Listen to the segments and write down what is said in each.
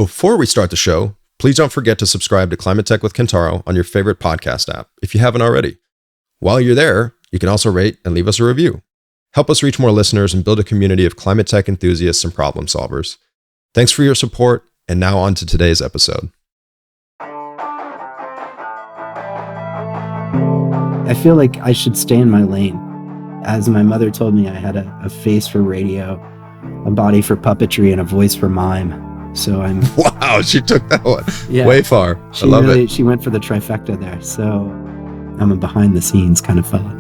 Before we start the show, please don't forget to subscribe to ClimateTech with Kentaro on your favorite podcast app if you haven't already. While you're there, you can also rate and leave us a review. Help us reach more listeners and build a community of climate tech enthusiasts and problem solvers. Thanks for your support, and now on to today's episode. I feel like I should stay in my lane. As my mother told me, I had a face for radio, a body for puppetry, and a voice for mime. So I'm... Wow, she took that one way far. I love it. She went for the trifecta there. So I'm a behind-the-scenes kind of fella.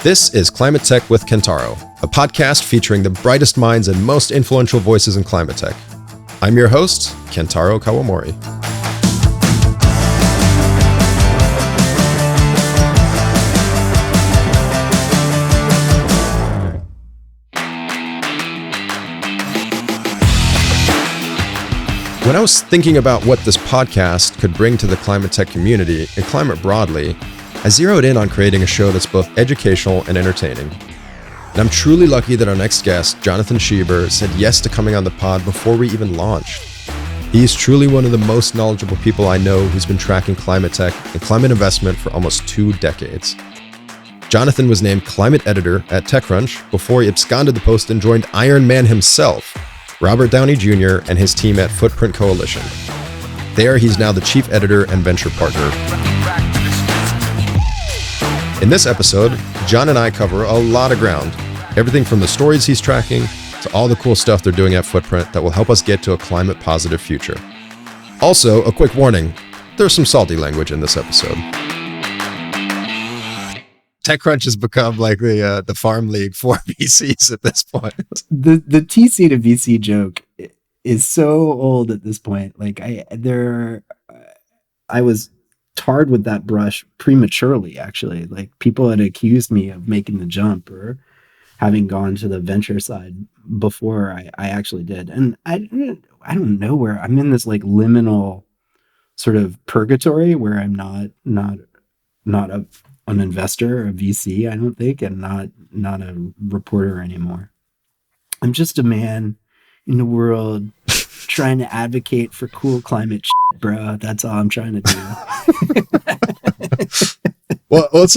This is Climate Tech with Kentaro, a podcast featuring the brightest minds and most influential voices in climate tech. I'm your host, Kentaro Kawamori. When I was thinking about what this podcast could bring to the climate tech community and climate broadly, I zeroed in on creating a show that's both educational and entertaining. And I'm truly lucky that our next guest, Jonathan Shieber, said yes to coming on the pod before we even launched. He's truly one of the most knowledgeable people I know who's been tracking climate tech and climate investment for almost 2 decades. Jonathan was named climate editor at TechCrunch before he absconded the post and joined Iron Man himself, Robert Downey Jr. and his team at Footprint Coalition. There, he's now the chief editor and venture partner. In this episode, John and I cover a lot of ground, everything from the stories he's tracking to all the cool stuff they're doing at Footprint that will help us get to a climate-positive future. Also, a quick warning, there's some salty language in this episode. TechCrunch has become like the farm league for VCs at this point. The TC to VC joke is so old at this point. Like I was tarred with that brush prematurely, actually. Like people had accused me of making the jump or having gone to the venture side before I actually did. And I don't know where I'm in this like liminal sort of purgatory where I'm not an investor, a VC, I don't think, and not a reporter anymore. I'm just a man in the world trying to advocate for cool climate shit, bro. That's all I'm trying to do. Well, let's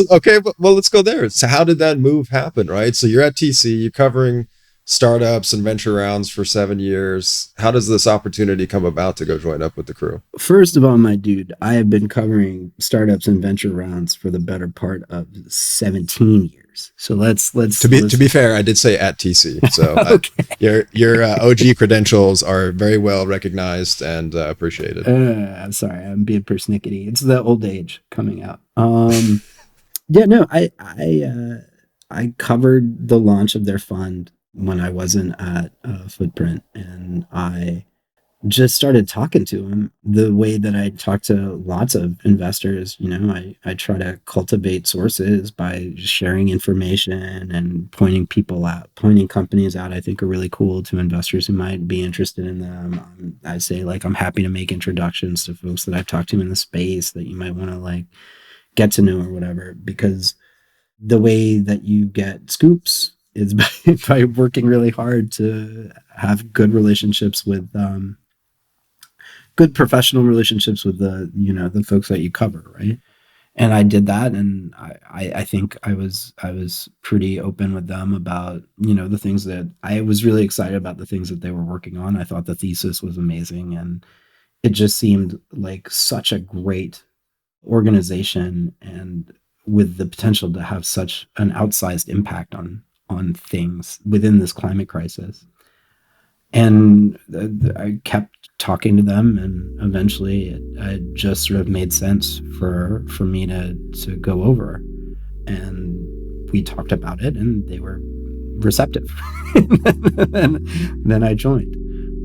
go there. So how did that move happen, right? So you're at TC, you're covering startups and venture rounds for 7 years. How does this opportunity come about to go join up with the crew? First of all, my dude, I have been covering startups and venture rounds for the better part of 17 years. So let's to be fair, I did say at TC. So okay. Your OG credentials are very well recognized and appreciated. I'm sorry, I'm being persnickety. It's the old age coming out. Yeah, no, I covered the launch of their fund when I wasn't at Footprint, and I just started talking to him the way that I talk to lots of investors. You know, I try to cultivate sources by sharing information and pointing companies out I think are really cool to investors who might be interested in them. I say, like, I'm happy to make introductions to folks that I've talked to in the space that you might want to like get to know or whatever, because the way that you get scoops is by working really hard to have good relationships with good professional relationships with the folks that you cover, right? And I did that, and I think I was pretty open with them about the things that I was really excited about, the things that they were working on. I thought the thesis was amazing, and it just seemed like such a great organization, and with the potential to have such an outsized impact on things within this climate crisis. And I kept talking to them, and eventually it just sort of made sense for me to go over. And we talked about it, and they were receptive. And then I joined.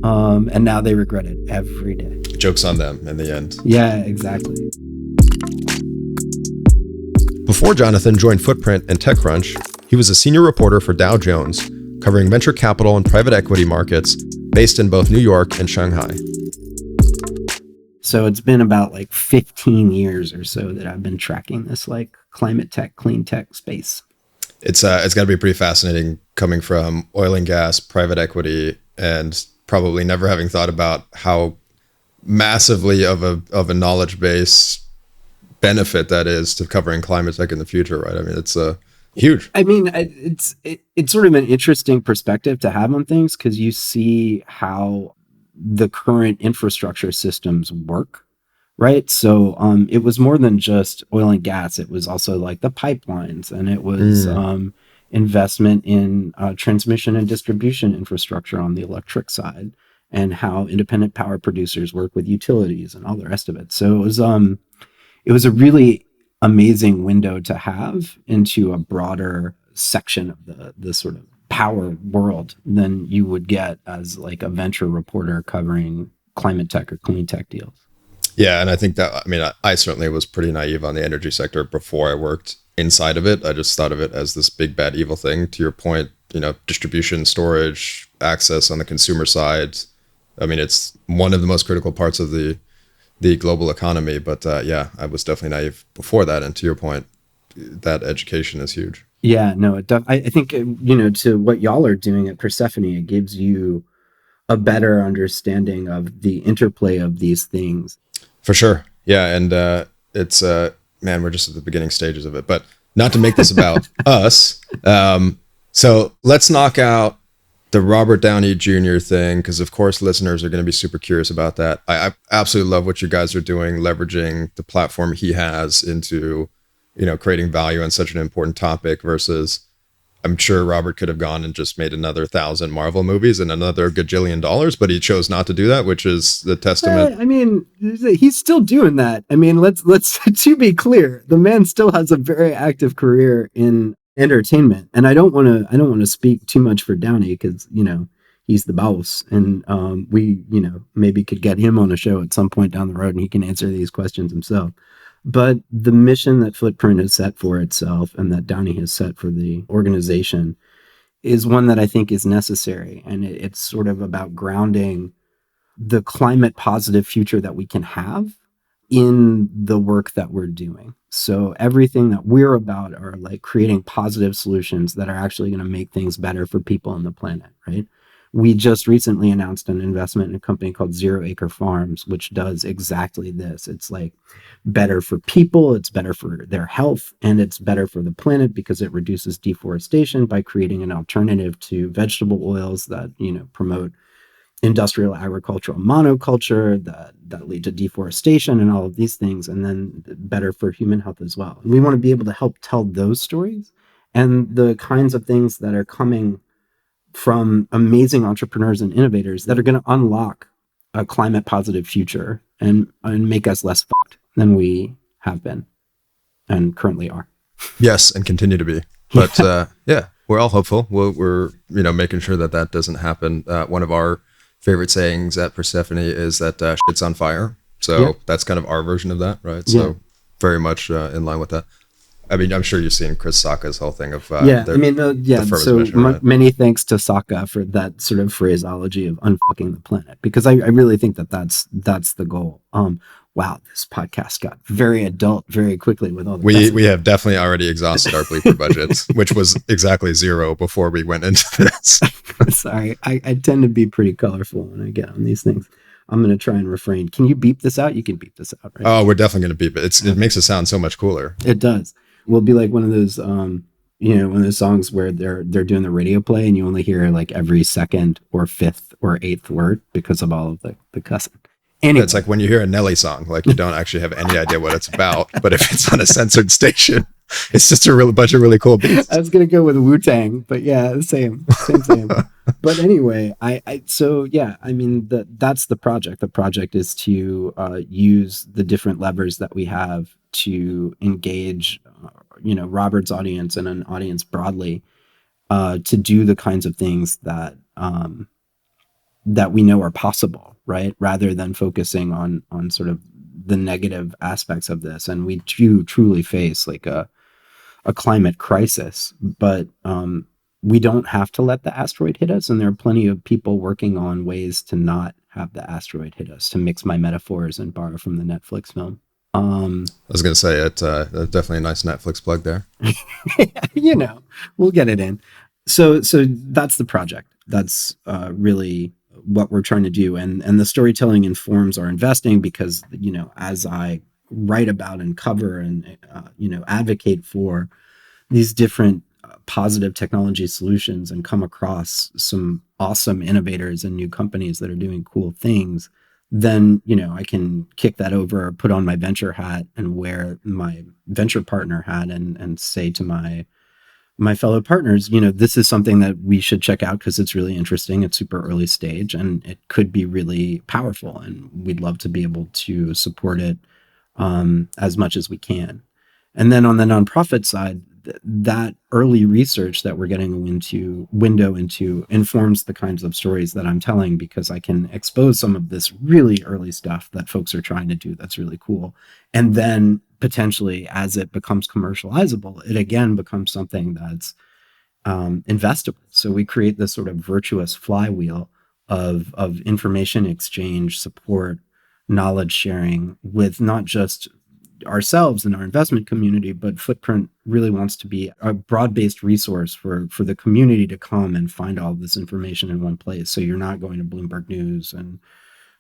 And now they regret it every day. Joke's on them in the end. Yeah, exactly. Before Jonathan joined Footprint and TechCrunch, he was a senior reporter for Dow Jones, covering venture capital and private equity markets based in both New York and Shanghai. So it's been about like 15 years or so that I've been tracking this like climate tech, clean tech space. It's got to be pretty fascinating coming from oil and gas, private equity, and probably never having thought about how massively of a knowledge base benefit that is to covering climate tech in the future, right? I mean, it's huge. I mean, it's sort of an interesting perspective to have on things because you see how the current infrastructure systems work, right? So it was more than just oil and gas. It was also like the pipelines, and it was investment in transmission and distribution infrastructure on the electric side, and how independent power producers work with utilities and all the rest of it. So it was a really amazing window to have into a broader section of the sort of power world than you would get as like a venture reporter covering climate tech or clean tech deals. Yeah, and I think that, I mean, I certainly was pretty naive on the energy sector before I worked inside of it. I just thought of it as this big bad evil thing. To your point, distribution, storage, access on the consumer side. I mean, it's one of the most critical parts of the global economy. But yeah, I was definitely naive before that. And to your point, that education is huge. Yeah, no, I think, to what y'all are doing at Persefoni, it gives you a better understanding of the interplay of these things. For sure. Yeah. And it's, man, we're just at the beginning stages of it. But not to make this about us. So let's knock out the Robert Downey Jr. thing, because of course listeners are going to be super curious about that. I absolutely love what you guys are doing, leveraging the platform he has into, creating value on such an important topic versus, I'm sure Robert could have gone and just made another 1,000 Marvel movies and another gajillion dollars, but he chose not to do that, which is the testament. I mean, he's still doing that. I mean, let's to be clear, the man still has a very active career in entertainment, and I don't want to speak too much for Downey because he's the boss, and we maybe could get him on a show at some point down the road, and he can answer these questions himself. But the mission that Footprint has set for itself and that Downey has set for the organization is one that I think is necessary. And it's sort of about grounding the climate positive future that we can have in the work that we're doing. So everything that we're about are like creating positive solutions that are actually going to make things better for people on the planet, right? We just recently announced an investment in a company called Zero Acre Farms, which does exactly this. It's like better for people, it's better for their health, and it's better for the planet because it reduces deforestation by creating an alternative to vegetable oils that, promote industrial agricultural monoculture that lead to deforestation and all of these things, and then better for human health as well. And we want to be able to help tell those stories and the kinds of things that are coming from amazing entrepreneurs and innovators that are going to unlock a climate positive future and make us less fucked than we have been and currently are. Yes, and continue to be. But yeah, we're all hopeful. We're making sure that doesn't happen. One of our favorite sayings at Persefoni is that shit's on fire. So that's kind of our version of that, right? So very much in line with that. I mean, I'm sure you've seen Chris Sacca's whole thing of So mission, many thanks to Sacca for that sort of phraseology of unfucking the planet, because I really think that's the goal. Wow, this podcast got very adult very quickly with all the we have definitely already exhausted our bleeper budget, which was exactly 0 before we went into this. Sorry, I tend to be pretty colorful when I get on these things. I'm going to try and refrain. Can you beep this out? You can beep this out, right? Oh, we're definitely going to beep it. It makes it sound so much cooler. It does. We'll be like one of those, one of those songs where they're doing the radio play and you only hear like every second or fifth or eighth word because of all of the cussing. Anyway. It's like when you hear a Nelly song, like you don't actually have any idea what it's about, but if it's on a censored station, it's just a bunch of really cool beats. I was going to go with Wu-Tang, but yeah, same. But anyway, that's the project. The project is to use the different levers that we have to engage, Robert's audience and an audience broadly, to do the kinds of things that we know are possible, right? Rather than focusing on sort of the negative aspects of this. And we do truly face like a climate crisis, but we don't have to let the asteroid hit us. And there are plenty of people working on ways to not have the asteroid hit us, to mix my metaphors and borrow from the Netflix film. I was going to say definitely a nice Netflix plug there. You know, we'll get it in. So that's the project. That's really what we're trying to do, and the storytelling informs our investing because, you know, as I write about and cover and you know, advocate for these different positive technology solutions and come across some awesome innovators and new companies that are doing cool things, then, you know, I can kick that over, put on my venture hat and wear my venture partner hat and say to my fellow partners, you know, this is something that we should check out because it's really interesting. It's super early stage and it could be really powerful. And we'd love to be able to support it as much as we can. And then on the nonprofit side, that early research that we're getting into window into informs the kinds of stories that I'm telling because I can expose some of this really early stuff that folks are trying to do that's really cool. And then potentially as it becomes commercializable, it again becomes something that's investable. So we create this sort of virtuous flywheel of information exchange, support, knowledge sharing with not just ourselves and our investment community, but Footprint really wants to be a broad-based resource for the community to come and find all this information in one place. So you're not going to Bloomberg News and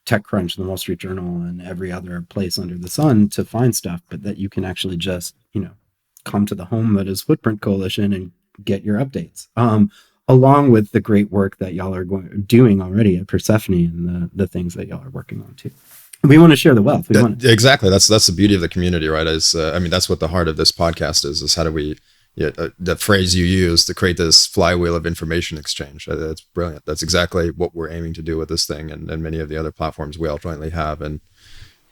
TechCrunch and the Wall Street Journal and every other place under the sun to find stuff, but that you can actually just, you know, come to the home that is Footprint Coalition and get your updates. Along with the great work that y'all are doing already at Persefoni and the things that y'all are working on too. We want to share the wealth. Exactly. That's the beauty of the community, right? I mean, that's what the heart of this podcast is how do we, the phrase you use to create this flywheel of information exchange. That's brilliant. That's exactly what we're aiming to do with this thing and many of the other platforms we all jointly have. And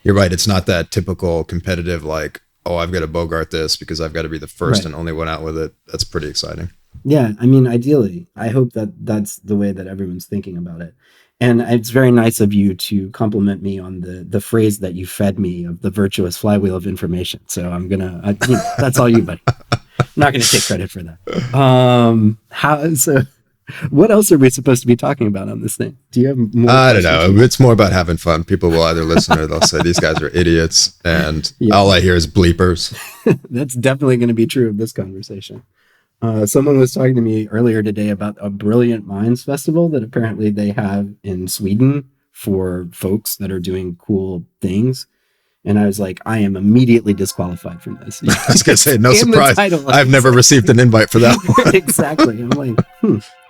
you're right. It's not that typical competitive, like, oh, I've got to bogart this because I've got to be the first and only one out with it. That's pretty exciting. Yeah. I mean, ideally, I hope that that's the way that everyone's thinking about it. And it's very nice of you to compliment me on the phrase that you fed me of the virtuous flywheel of information. So I'm gonna, that's all you, buddy. I'm not gonna take credit for that. So what else are we supposed to be talking about on this thing? Do you have more? I don't know. It's more about having fun. People will either listen or they'll say these guys are idiots, and all I hear is bleepers. That's definitely going to be true of this conversation. Someone was talking to me earlier today about a Brilliant Minds festival that apparently they have in Sweden for folks that are doing cool things. And I was like, I am immediately disqualified from this. I was going to say, no surprise. I've never received an invite for that. Exactly. I'm like,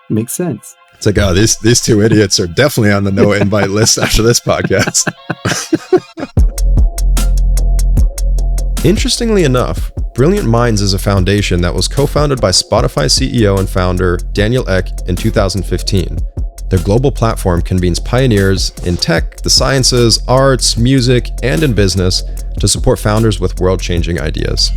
makes sense. It's like, oh, these two idiots are definitely on the no invite list after this podcast. Interestingly enough, Brilliant Minds is a foundation that was co-founded by Spotify CEO and founder Daniel Ek in 2015. Their global platform convenes pioneers in tech, the sciences, arts, music, and in business to support founders with world-changing ideas.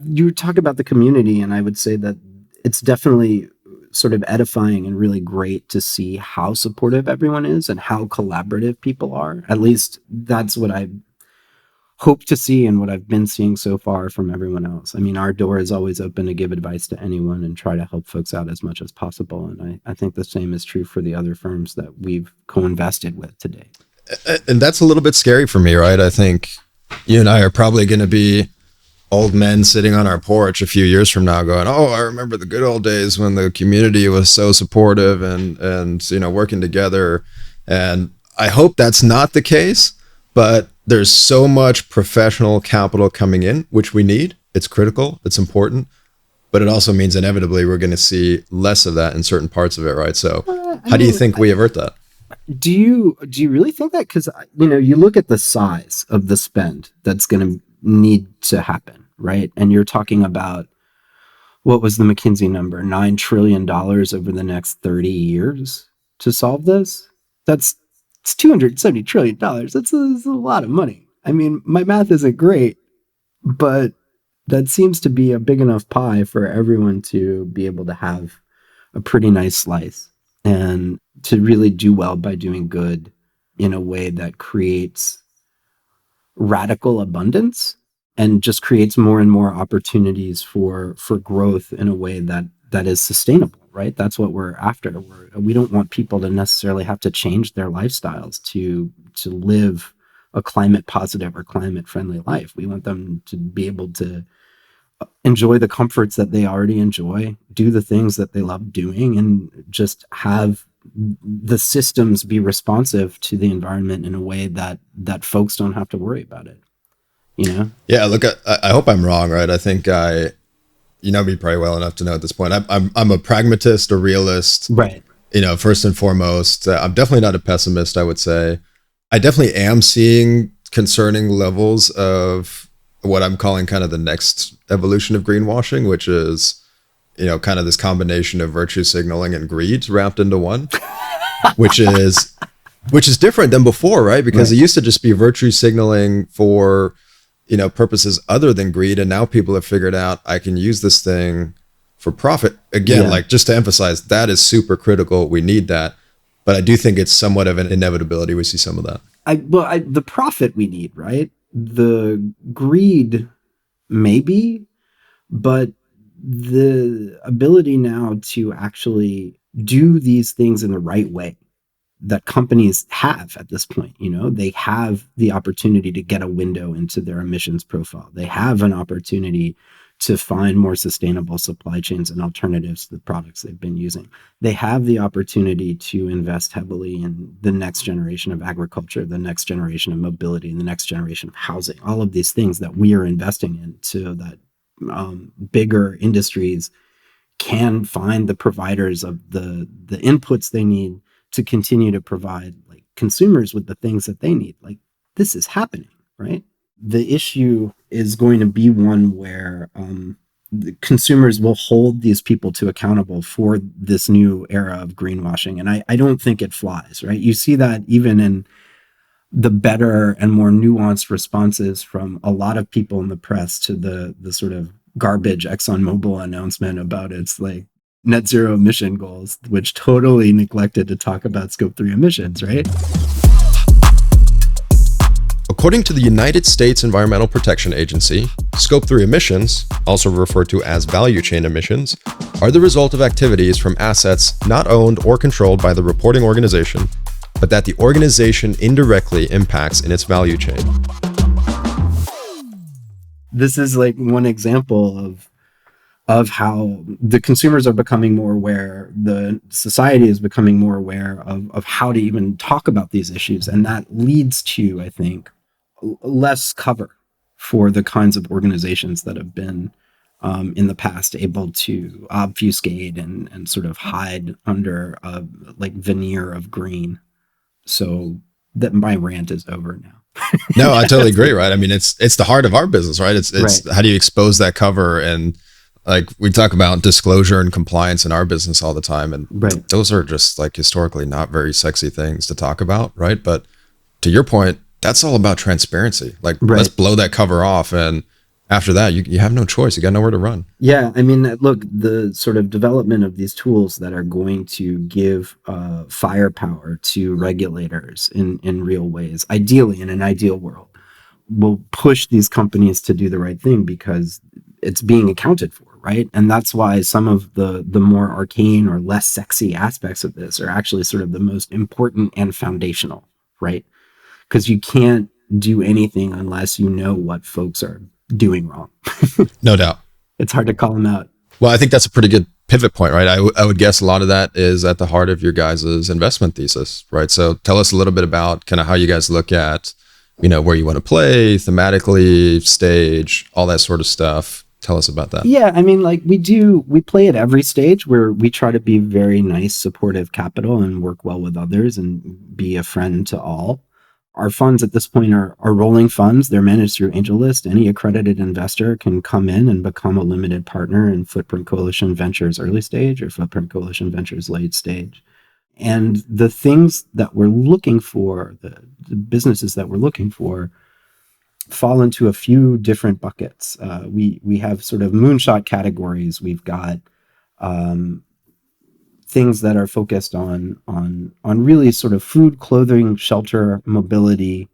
You talk about the community, and I would say that it's definitely sort of edifying and really great to see how supportive everyone is and how collaborative people are. At least that's what I hope to see and what I've been seeing so far from everyone else. I mean, our door is always open to give advice to anyone and try to help folks out as much as possible. And I think the same is true for the other firms that we've co-invested with today. And that's a little bit scary for me, right? I think you and I are probably going to be old men sitting on our porch a few years from now going, oh, I remember the good old days when the community was so supportive and you know, working together. And I hope that's not the case, but there's so much professional capital coming in, which we need. It's critical. It's important. But it also means inevitably we're going to see less of that in certain parts of it, right? So how do you think we avert that? Do you really think that? Because, you know, you look at the size of the spend that's going to need to happen, right? And you're talking about, what was the McKinsey number? $9 trillion over the next 30 years to solve this? It's $270 trillion. That's a lot of money. I mean, my math isn't great, but that seems to be a big enough pie for everyone to be able to have a pretty nice slice and to really do well by doing good in a way that creates radical abundance and just creates more and more opportunities for growth in a way that is sustainable. Right? That's what we're after. We don't want people to necessarily have to change their lifestyles to live a climate positive or climate friendly life. We want them to be able to enjoy the comforts that they already enjoy, do the things that they love doing, and just have the systems be responsive to the environment in a way that folks don't have to worry about it. You know? Yeah, look, I hope I'm wrong, right? I think you know me probably well enough to know at this point. I'm a pragmatist, a realist, Right. you know, first and foremost. I'm definitely not a pessimist, I would say. I definitely am seeing concerning levels of what I'm calling kind of the next evolution of greenwashing, which is, you know, kind of this combination of virtue signaling and greed wrapped into one, which is different than before, right? Because Right. it used to just be virtue signaling for, you know, purposes other than greed, and now people have figured out I can use this thing for profit. Again, Yeah. like, just to emphasize, that is super critical. We need that, but I do think it's somewhat of an inevitability. We see some of that. The profit we need, right? The greed, maybe, but the ability now to actually do these things in the right way that companies have at this point. You know, they have the opportunity to get a window into their emissions profile. They have an opportunity to find more sustainable supply chains and alternatives to the products they've been using. They have the opportunity to invest heavily in the next generation of agriculture, the next generation of mobility, and the next generation of housing. All of these things that we are investing in, so that bigger industries can find the providers of the inputs they need to continue to provide like consumers with the things that they need. Like, this is happening, right? The issue is going to be one where the consumers will hold these people to accountable for this new era of greenwashing. And I don't think it flies, right? You see that even in the better and more nuanced responses from a lot of people in the press to the sort of garbage ExxonMobil announcement about its like net zero emission goals, which totally neglected to talk about scope 3 emissions, right? According to the United States Environmental Protection Agency, Scope 3 emissions, also referred to as value chain emissions, are the result of activities from assets not owned or controlled by the reporting organization, but that the organization indirectly impacts in its value chain. This is like one example of how the consumers are becoming more aware, the society is becoming more aware of how to even talk about these issues. And that leads to, I think, less cover for the kinds of organizations that have been in the past able to obfuscate and sort of hide under a like veneer of green. So that my rant is over now. No, I totally agree, right? I mean, it's the heart of our business, right? It's Right. how do you expose that cover? And like, we talk about disclosure and compliance in our business all the time, and Right. those are just like historically not very sexy things to talk about, right? But to your point, that's all about transparency. Like, Right. let's blow that cover off, and after that, you have no choice. You got nowhere to run. Yeah, I mean, look, the sort of development of these tools that are going to give firepower to regulators in real ways, ideally in an ideal world, will push these companies to do the right thing because it's being accounted for, right? And that's why some of the more arcane or less sexy aspects of this are actually sort of the most important and foundational, right? Because you can't do anything unless you know what folks are doing wrong. No doubt. It's hard to call them out. Well, I think that's a pretty good pivot point, right? I would guess a lot of that is at the heart of your guys' investment thesis, right? So tell us a little bit about kind of how you guys look at, you know, where you want to play thematically, stage, all that sort of stuff. Tell us about that. Yeah, I mean, like we play at every stage where we try to be very nice, supportive capital and work well with others and be a friend to all. Our funds at this point are rolling funds. They're managed through AngelList. Any accredited investor can come in and become a limited partner in Footprint Coalition Ventures early stage or Footprint Coalition Ventures late stage. And the things that we're looking for, the businesses that we're looking for, fall into a few different buckets. We have sort of moonshot categories. We've got things that are focused on really sort of food, clothing, shelter, mobility,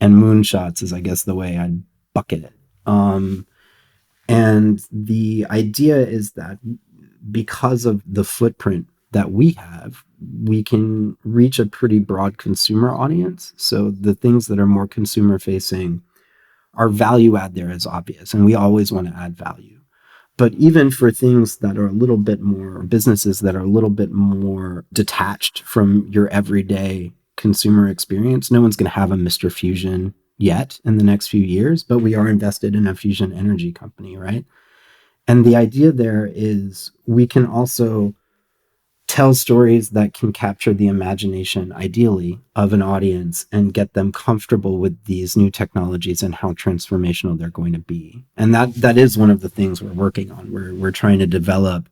and moonshots is, I guess, the way I'd bucket it. And the idea is that because of the footprint that we have, we can reach a pretty broad consumer audience. So the things that are more consumer facing, our value add there is obvious, and we always want to add value. But even for things that are a little bit more, businesses that are a little bit more detached from your everyday consumer experience, no one's going to have a Mr. Fusion yet in the next few years, but we are invested in a fusion energy company, right? And the idea there is we can also tell stories that can capture the imagination, ideally, of an audience and get them comfortable with these new technologies and how transformational they're going to be. And that is one of the things we're working on. We're trying to develop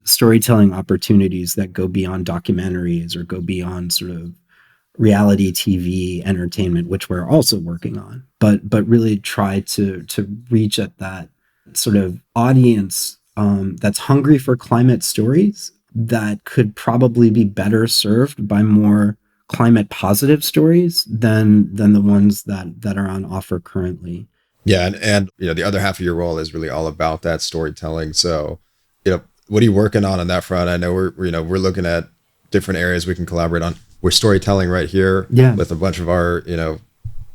storytelling opportunities that go beyond documentaries or go beyond sort of reality TV entertainment, which we're also working on, but really try to reach at that sort of audience that's hungry for climate stories that could probably be better served by more climate positive stories than the ones that are on offer currently. Yeah, and the other half of your role is really all about that storytelling. So, what are you working on that front? I know we're looking at different areas we can collaborate on. We're storytelling right here with a bunch of our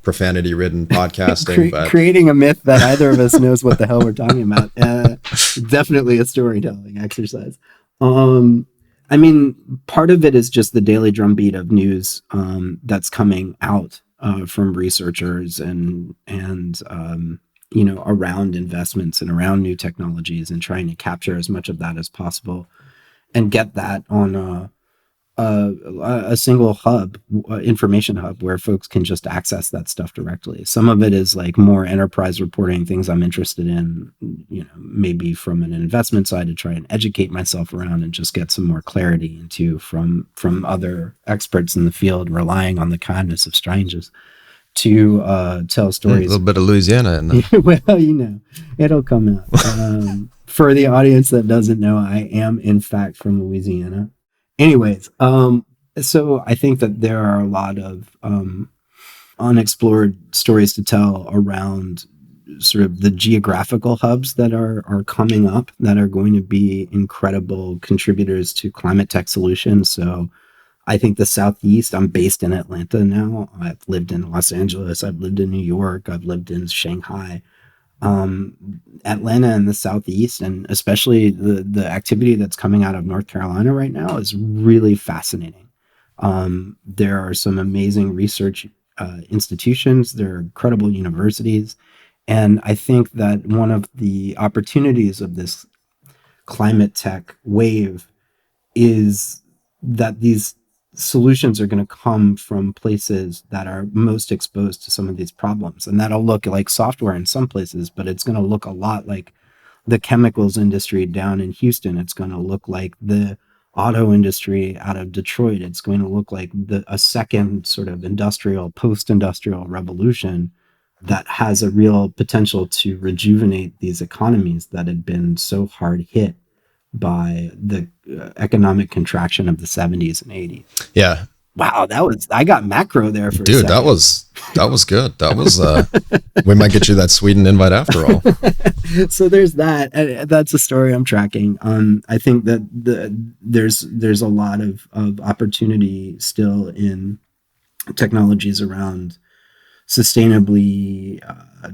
profanity ridden podcasting, but creating a myth that either of us knows what the hell we're talking about. Definitely a storytelling exercise. I mean, part of it is just the daily drumbeat of news that's coming out from researchers and around investments and around new technologies, and trying to capture as much of that as possible and get that on a single hub, information hub, where folks can just access that stuff directly. Some of it is like more enterprise reporting, things I'm interested in, maybe from an investment side to try and educate myself around and just get some more clarity into from other experts in the field, relying on the kindness of strangers to tell stories. A little bit of Louisiana in there. Well, it'll come out. For the audience that doesn't know, I am in fact from Louisiana. Anyways, so I think that there are a lot of unexplored stories to tell around sort of the geographical hubs that are coming up that are going to be incredible contributors to ClimateTech solutions. So I think the Southeast, I'm based in Atlanta now. I've lived in Los Angeles. I've lived in New York. I've lived in Shanghai. Atlanta and the Southeast, and especially the activity that's coming out of North Carolina right now, is really fascinating. There are some amazing research institutions. There are incredible universities. And I think that one of the opportunities of this climate tech wave is that these solutions are going to come from places that are most exposed to some of these problems. And that'll look like software in some places, but it's going to look a lot like the chemicals industry down in Houston. It's going to look like the auto industry out of Detroit. It's going to look like a second sort of post-industrial revolution that has a real potential to rejuvenate these economies that had been so hard hit by the economic contraction of the 70s and 80s. Yeah. Wow, I got macro there for a second. That was good. That was we might get you that Sweden invite after all. So there's that. That's a story I'm tracking. I think that there's a lot of opportunity still in technologies around sustainably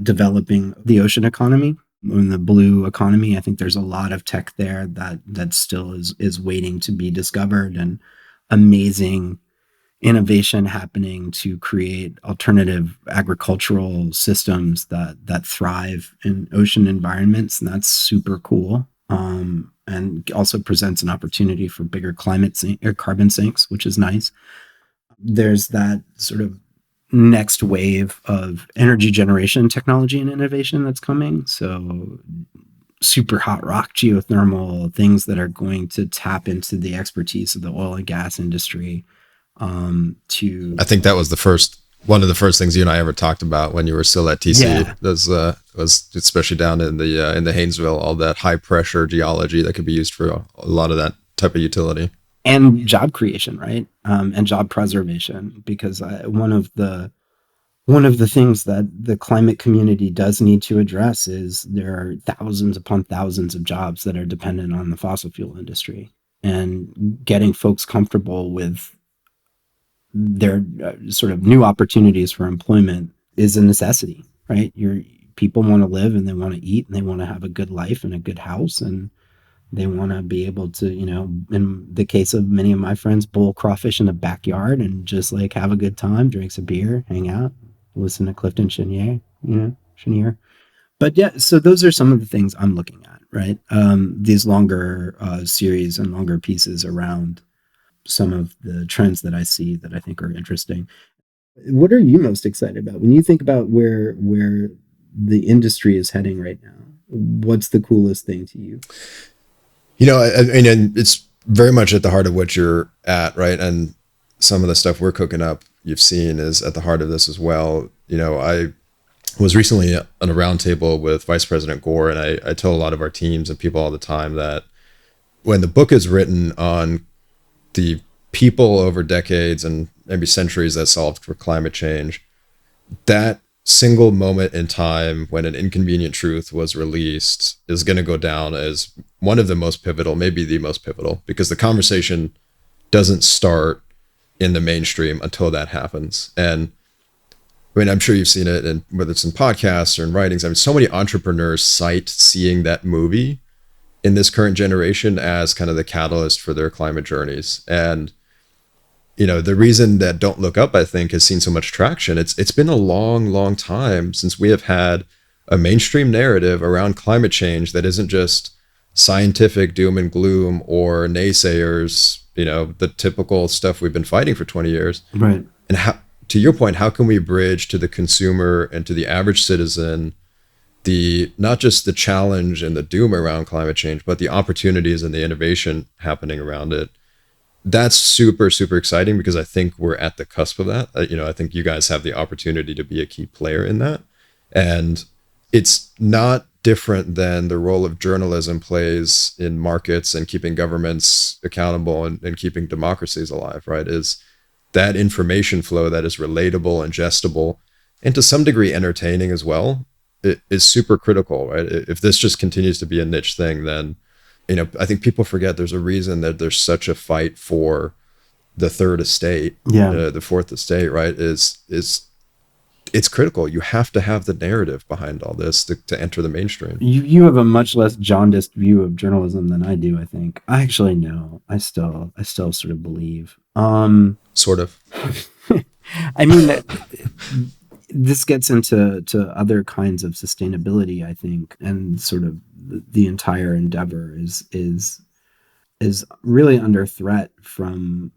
developing the ocean economy. In the blue economy, I think there's a lot of tech there that still is waiting to be discovered, and amazing innovation happening to create alternative agricultural systems that thrive in ocean environments, and that's super cool. And also presents an opportunity for bigger carbon sinks, which is nice. There's that sort of next wave of energy generation technology and innovation that's coming. So super hot rock, geothermal, things that are going to tap into the expertise of the oil and gas industry. I think that was one of the first things you and I ever talked about when you were still at TC. Yeah. Was especially down in the Haynesville, all that high pressure geology that could be used for a lot of that type of utility. And job creation, right? And job preservation, because one of the things that the climate community does need to address is there are thousands upon thousands of jobs that are dependent on the fossil fuel industry. and getting folks comfortable with their sort of new opportunities for employment is a necessity, right? People want to live and they want to eat and they want to have a good life and a good house, and they want to be able to, in the case of many of my friends, bowl crawfish in the backyard and just like have a good time, drink some beer, hang out, listen to Clifton Chenier. But yeah, so those are some of the things I'm looking at, right? These longer series and longer pieces around some of the trends that I see that I think are interesting. What are you most excited about when you think about where the industry is heading right now? What's the coolest thing to you? I mean, and it's very much at the heart of what you're at, right? And some of the stuff we're cooking up, you've seen, is at the heart of this as well. I was recently on a roundtable with Vice President Gore, and I tell a lot of our teams and people all the time that when the book is written on the people over decades and maybe centuries that solved for climate change, that single moment in time when an inconvenient truth was released is going to go down as one of the most pivotal, maybe the most pivotal, because the conversation doesn't start in the mainstream until that happens. And I mean, I'm sure you've seen it, and whether it's in podcasts or in writings, I mean, so many entrepreneurs cite seeing that movie in this current generation as kind of the catalyst for their climate journeys. And the reason that Don't Look Up, I think, has seen so much traction, it's been a long time since we have had a mainstream narrative around climate change that isn't just scientific doom and gloom or naysayers, the typical stuff we've been fighting for 20 years. Right. And how, to your point, how can we bridge to the consumer and to the average citizen not just the challenge and the doom around climate change, but the opportunities and the innovation happening around it? That's super exciting, because I think we're at the cusp of that. I think you guys have the opportunity to be a key player in that. And it's not different than the role of journalism plays in markets and keeping governments accountable and keeping democracies alive, right? Is that information flow that is relatable, ingestible, and to some degree entertaining as well, it is super critical, right? If this just continues to be a niche thing, then I think people forget there's a reason that there's such a fight for the third estate, the fourth estate, right? It's critical. You have to have the narrative behind all this to enter the mainstream. You have a much less jaundiced view of journalism than I do, I think. I actually know. I still sort of believe. Sort of. I mean, this gets into other kinds of sustainability, I think, and sort of the entire endeavor is really under threat from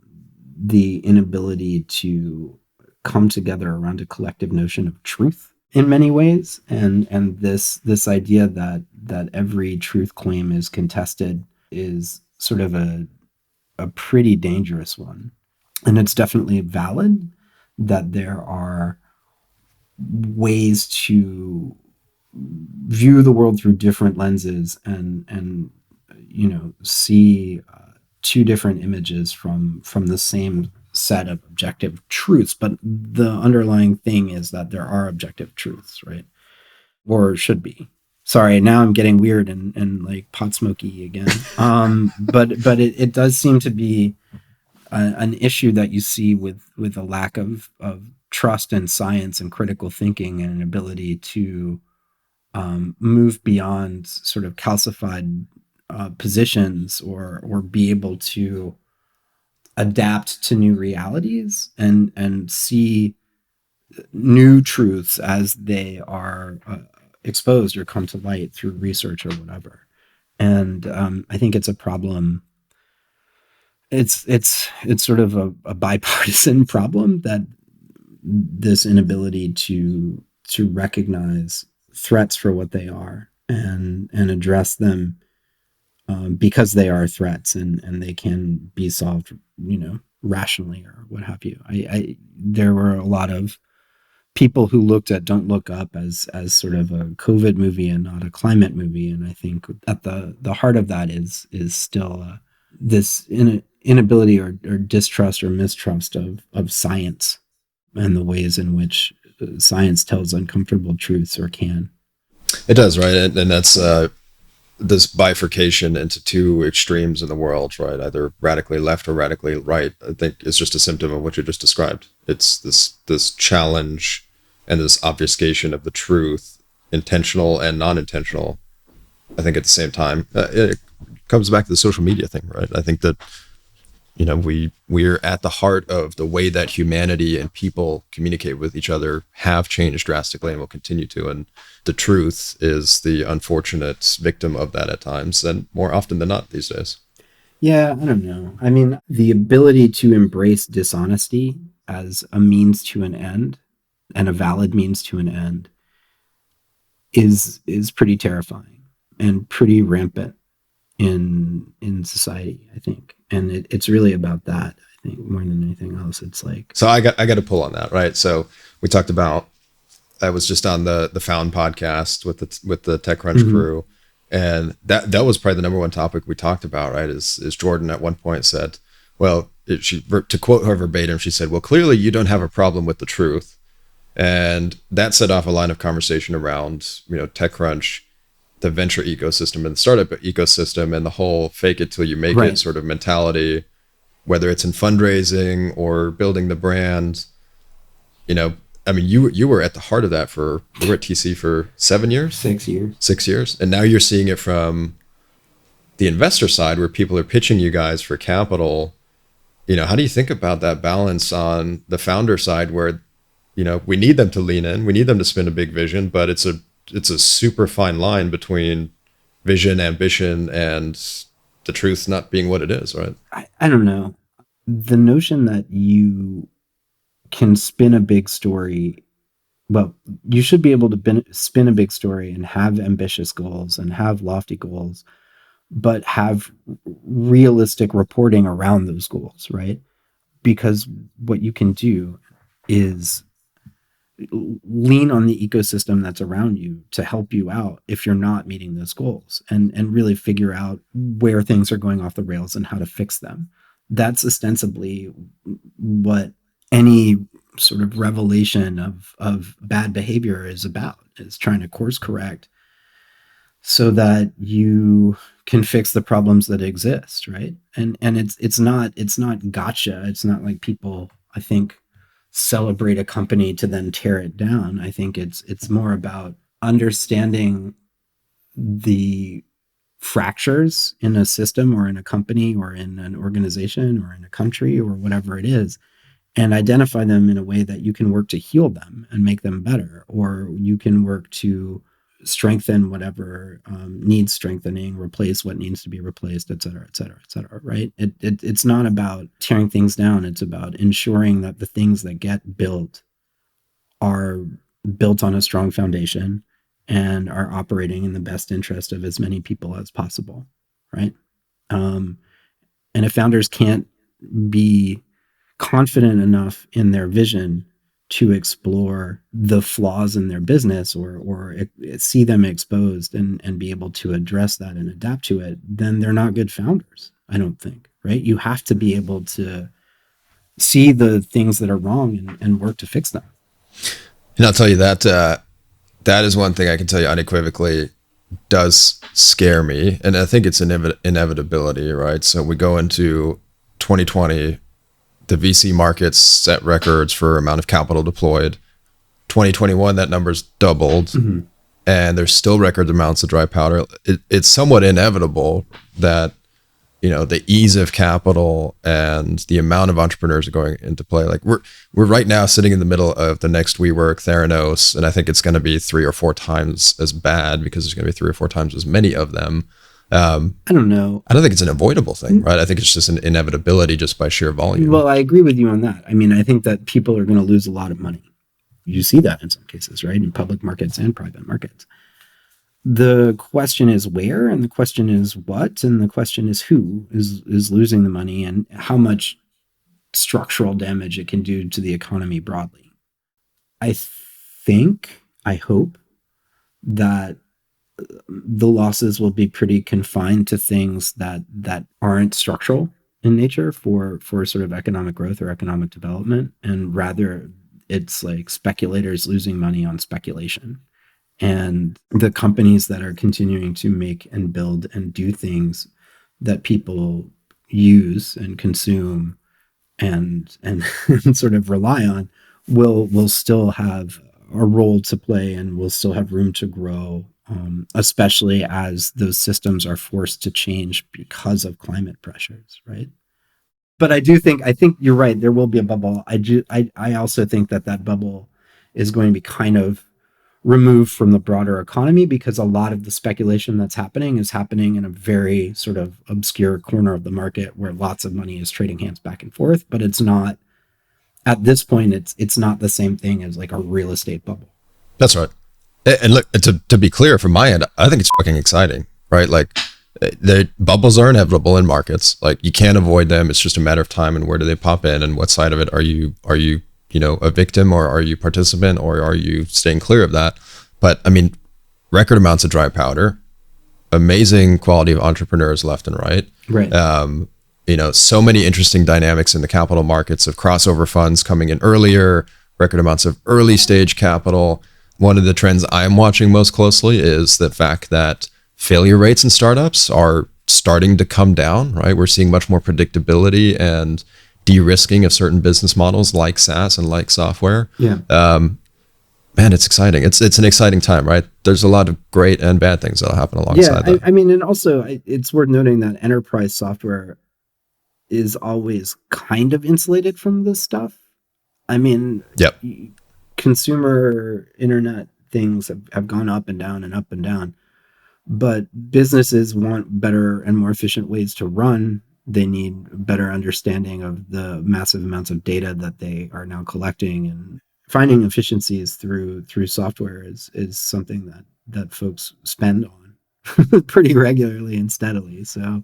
the inability to come together around a collective notion of truth in many ways, and this idea that every truth claim is contested is sort of a pretty dangerous one. And it's definitely valid that there are ways to view the world through different lenses and see two different images from the same set of objective truths. But the underlying thing is that there are objective truths, right? Or should be. Sorry, now I'm getting weird and like pot smoky again. But it does seem to be an issue that you see with a lack of trust in science and critical thinking and an ability to move beyond sort of calcified positions or be able to adapt to new realities and see new truths as they are exposed or come to light through research or whatever. And I think it's a problem. It's sort of a bipartisan problem, that this inability to recognize threats for what they are and address them because they are threats and they can be solved, rationally or what have you. There were a lot of people who looked at Don't Look Up as sort of a COVID movie and not a climate movie, and I think at the heart of that is still this inability or distrust or mistrust of science and the ways in which science tells uncomfortable truths or can. It does, right? And that's this bifurcation into two extremes in the world, right? Either radically left or radically right. I think is just a symptom of what you just described. It's this challenge and this obfuscation of the truth, intentional and non-intentional. I think at the same time, it comes back to the social media thing, right? I think that we're at the heart of the way that humanity and people communicate with each other have changed drastically and will continue to. And the truth is the unfortunate victim of that at times, and more often than not these days. Yeah, I don't know. I mean, the ability to embrace dishonesty as a means to an end and a valid means to an end is pretty terrifying and pretty rampant in society, I think. And it's really about that, I think, more than anything else. It's like, so I got to pull on that, right? So we talked about, I was just on the Found podcast with the TechCrunch crew, and that was probably the number one topic we talked about, right? Is Jordan at one point said, well, to quote her verbatim, she said, well, clearly you don't have a problem with the truth. And that set off a line of conversation around, TechCrunch, the venture ecosystem and the startup ecosystem, and the whole fake it till you make it sort of mentality, whether it's in fundraising or building the brand. I mean, you were at the heart of that you were at TC for 7 years? 6 years. 6 years. And now you're seeing it from the investor side where people are pitching you guys for capital. How do you think about that balance on the founder side where, we need them to lean in, we need them to spin a big vision, but it's a super fine line between vision, ambition, and the truth not being what it is, right? I don't know. The notion that you can spin a big story, well, you should be able to spin a big story and have ambitious goals and have lofty goals, but have realistic reporting around those goals, right? Because what you can do is lean on the ecosystem that's around you to help you out if you're not meeting those goals, and really figure out where things are going off the rails and how to fix them. That's ostensibly what any sort of revelation of bad behavior is about, is trying to course correct so that you can fix the problems that exist, right? And it's not gotcha. It's not like people, I think, celebrate a company to then tear it down. I think it's more about understanding the fractures in a system or in a company or in an organization or in a country or whatever it is, and identify them in a way that you can work to heal them and make them better, or you can work to strengthen whatever needs strengthening, replace what needs to be replaced, et cetera, et cetera, et cetera, right? It's not about tearing things down. It's about ensuring that the things that get built are built on a strong foundation and are operating in the best interest of as many people as possible, right? And if founders can't be confident enough in their vision to explore the flaws in their business or see them exposed and be able to address that and adapt to it, then they're not good founders, I don't think, right? You have to be able to see the things that are wrong and work to fix them. And I'll tell you that that is one thing I can tell you unequivocally does scare me. And I think it's an inevitability, right? So we go into 2020, the VC markets set records for amount of capital deployed. 2021, that number's doubled, and there's still record amounts of dry powder. It's somewhat inevitable that the ease of capital and the amount of entrepreneurs are going into play. Like we're right now sitting in the middle of the next WeWork, Theranos, and I think it's going to be 3 or 4 times as bad because there's going to be 3 or 4 times as many of them. I don't know. I don't think it's an avoidable thing, right? I think it's just an inevitability just by sheer volume. Well, I agree with you on that. I mean, I think that people are going to lose a lot of money. You see that in some cases, right? In public markets and private markets. The question is where, and the question is what, and the question is who is losing the money and how much structural damage it can do to the economy broadly. I hope that the losses will be pretty confined to things that aren't structural in nature for sort of economic growth or economic development, and rather it's like speculators losing money on speculation. and the companies that are continuing to make and build and do things that people use and consume and sort of rely on will still have a role to play and will still have room to grow, especially as those systems are forced to change because of climate pressures, right? But I think you're right. There will be a bubble. I also think that bubble is going to be kind of removed from the broader economy because a lot of the speculation that's happening is happening in a very sort of obscure corner of the market where lots of money is trading hands back and forth. But it's not, at this point, it's not the same thing as like a real estate bubble. That's right. And look, to be clear from my end, I think it's fucking exciting, right? Like, the bubbles are inevitable in markets. Like, you can't avoid them. It's just a matter of time and where do they pop in and what side of it are you a victim, or are you participant, or are you staying clear of that? But I mean, record amounts of dry powder, amazing quality of entrepreneurs left and right. Right. So many interesting dynamics in the capital markets of crossover funds coming in earlier, record amounts of early stage capital. One of the trends I'm watching most closely is the fact that failure rates in startups are starting to come down, right? We're seeing much more predictability and de-risking of certain business models like SaaS and like software. Yeah. Man, it's exciting. It's an exciting time, right? There's a lot of great and bad things that'll happen alongside that. I mean, and also it's worth noting that enterprise software is always kind of insulated from this stuff. I mean, Yep. Consumer internet things have gone up and down and up and down, but businesses want better and more efficient ways to run. They need better understanding of the massive amounts of data that they are now collecting, and finding efficiencies through software is something that folks spend on pretty regularly and steadily. So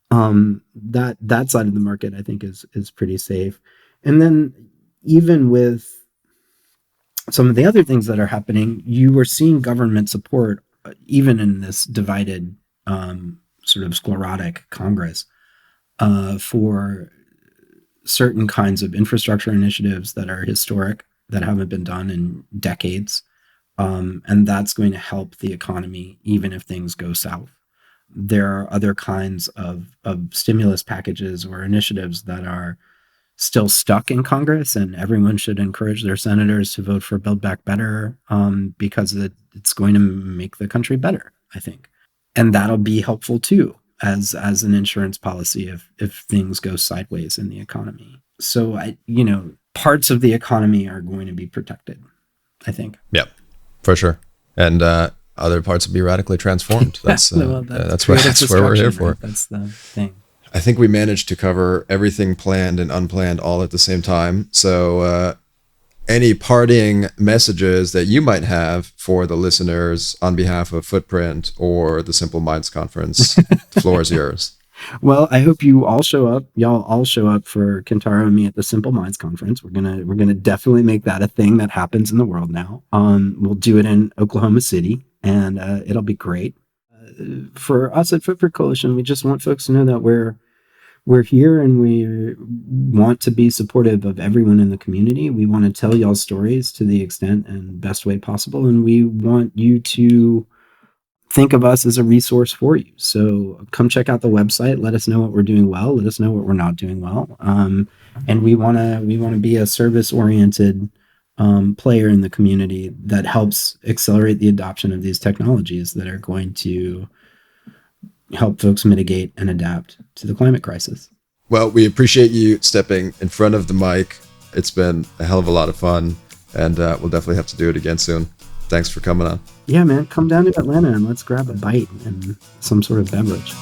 that side of the market, I think, is pretty safe. And then even with some of the other things that are happening, you were seeing government support, even in this divided sort of sclerotic Congress, for certain kinds of infrastructure initiatives that are historic, that haven't been done in decades. And that's going to help the economy, even if things go south. There are other kinds of stimulus packages or initiatives that are still stuck in Congress, and everyone should encourage their senators to vote for Build Back Better, because it's going to make the country better, I think. And that'll be helpful too, as an insurance policy if things go sideways in the economy. So parts of the economy are going to be protected, I think. Yep, for sure. And other parts will be radically transformed. That's where we're here for. Right? That's the thing. I think we managed to cover everything planned and unplanned all at the same time. So any parting messages that you might have for the listeners on behalf of Footprint or the Simple Minds Conference, the floor is yours. Well, I hope you all show up. Y'all all show up for Kentaro and me at the Simple Minds Conference. We're gonna definitely make that a thing that happens in the world now. We'll do it in Oklahoma City, and it'll be great. For us at Footprint Coalition, we just want folks to know that we're here, and we want to be supportive of everyone in the community. We want to tell y'all stories to the extent and best way possible, and we want you to think of us as a resource for you. So come check out the website. Let us know what we're doing well. Let us know what we're not doing well. And we want to be a service-oriented player in the community that helps accelerate the adoption of these technologies that are going to help folks mitigate and adapt to the climate crisis. Well, we appreciate you stepping in front of the mic. It's been a hell of a lot of fun, and we'll definitely have to do it again soon. Thanks for coming on. Yeah, man, come down to Atlanta and let's grab a bite and some sort of beverage.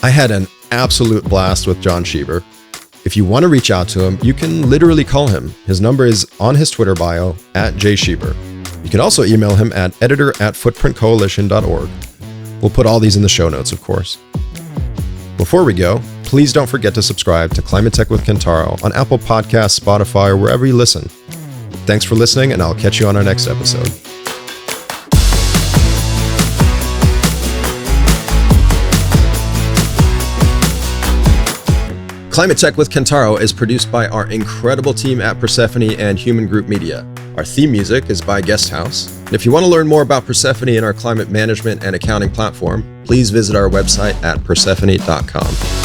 I had an absolute blast with John Shieber. If you want to reach out to him, you can literally call him. His number is on his Twitter bio, @jshieber. You can also email him at editor@footprintcoalition.org. We'll put all these in the show notes, of course. Before we go, please don't forget to subscribe to ClimateTech with Kentaro on Apple Podcasts, Spotify, or wherever you listen. Thanks for listening, and I'll catch you on our next episode. ClimateTech with Kentaro is produced by our incredible team at Persefoni and Hueman Group Media. Our theme music is by Guest House. And if you want to learn more about Persefoni and our climate management and accounting platform, please visit our website at persefoni.com.